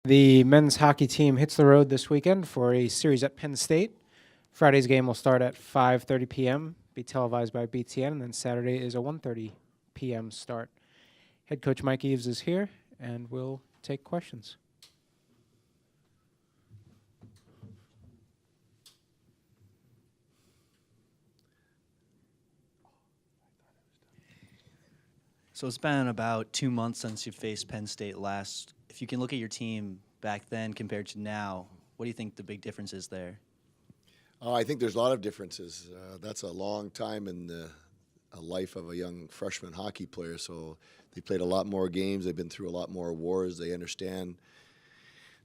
The men's hockey team hits the road this weekend for a series at Penn State. Friday's game will start at 5:30 p.m., be televised by BTN, and then Saturday is a 1:30 p.m. start. Head coach Mike Eaves is here, and we'll take questions. So it's been about 2 months since you faced Penn State last. If you can look at your team back then compared to now, what do you think the big difference is there? I think there's a lot of differences. That's a long time in the life of a young freshman hockey player. So they played a lot more games. They've been through a lot more wars. They understand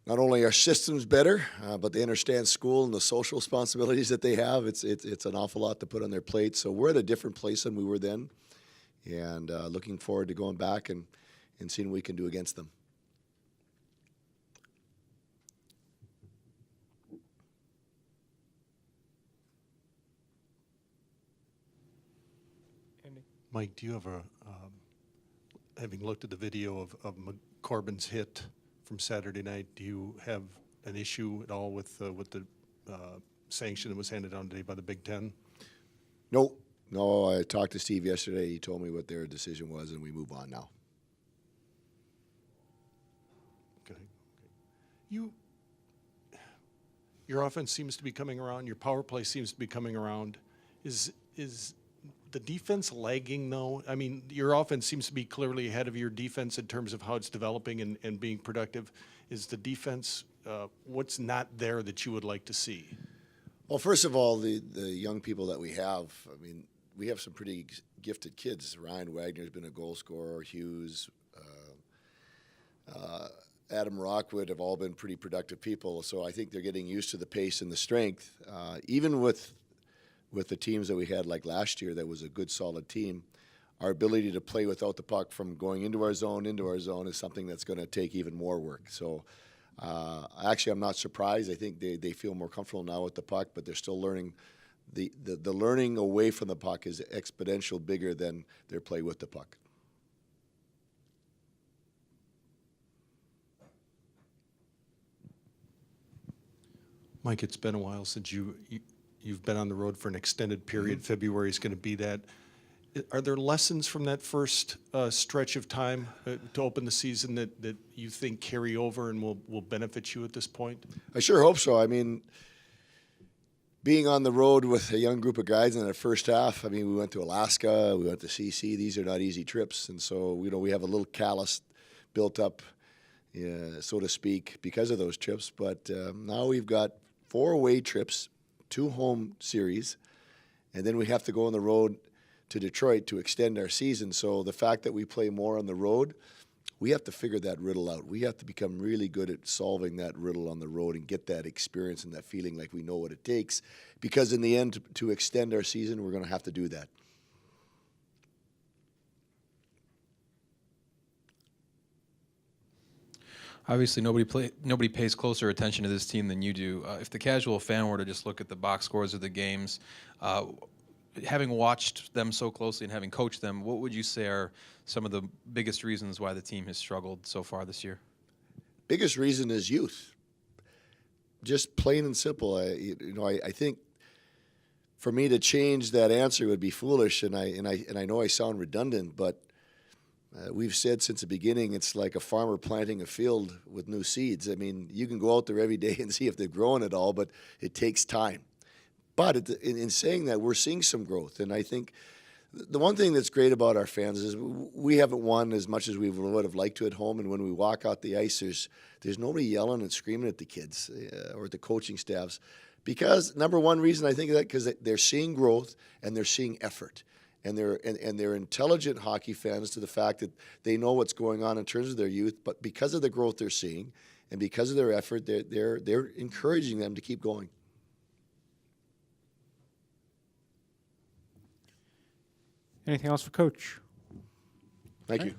not only our systems better, but they understand school and the social responsibilities that they have. It's an awful lot to put on their plate. So we're at a different place than we were then, and looking forward to going back and seeing what we can do against them. Mike, do you have having looked at the video of Corbin's hit from Saturday night, do you have an issue at all with the sanction that was handed down today by the Big Ten? No, I talked to Steve yesterday. He told me what their decision was, and we move on now. Okay. Your offense seems to be coming around. Your power play seems to be coming around. Is the defense lagging, though? I mean, your offense seems to be clearly ahead of your defense in terms of how it's developing and being productive. Is the defense, what's not there that you would like to see? Well, first of all, the young people that we have, I mean, we have some pretty gifted kids. Ryan Wagner's been a goal scorer. Hughes, Adam Rockwood have all been pretty productive people. So I think they're getting used to the pace and the strength. Even with the teams that we had like last year, that was a good, solid team, our ability to play without the puck from going into our zone is something that's going to take even more work. So actually, I'm not surprised. I think they feel more comfortable now with the puck, but they're still learning. The learning away from the puck is exponential bigger than their play with the puck. Mike, it's been a while since you've been on the road for an extended period. Mm-hmm. February is going to be that. Are there lessons from that first stretch of time to open the season that you think carry over and will benefit you at this point? I sure hope so. I mean, being on the road with a young group of guys in the first half, I mean, we went to Alaska, we went to CC. These are not easy trips. And so, we have a little callus built up, so to speak, because of those trips. But now we've got 4 away trips, 2 home series, and then we have to go on the road to Detroit to extend our season. So the fact that we play more on the road, we have to figure that riddle out. We have to become really good at solving that riddle on the road and get that experience and that feeling like we know what it takes. Because in the end, to extend our season, we're going to have to do that. Obviously, nobody pays closer attention to this team than you do. If the casual fan were to just look at the box scores of the games, having watched them so closely and having coached them, what would you say are some of the biggest reasons why the team has struggled so far this year? Biggest reason is youth. Just plain and simple. I think for me to change that answer would be foolish, and I know I sound redundant, but we've said since the beginning it's like a farmer planting a field with new seeds. I mean, you can go out there every day and see if they've grown at all, but it takes time. But in saying that, we're seeing some growth. And I think the one thing that's great about our fans is we haven't won as much as we would have liked to at home. And when we walk out the ice, there's nobody yelling and screaming at the kids or at the coaching staffs. Because, number one reason I think of that, because they're seeing growth and they're seeing effort. And they're intelligent hockey fans to the fact that they know what's going on in terms of their youth. But because of the growth they're seeing and because of their effort, they're encouraging them to keep going. Anything else for Coach? Thank you.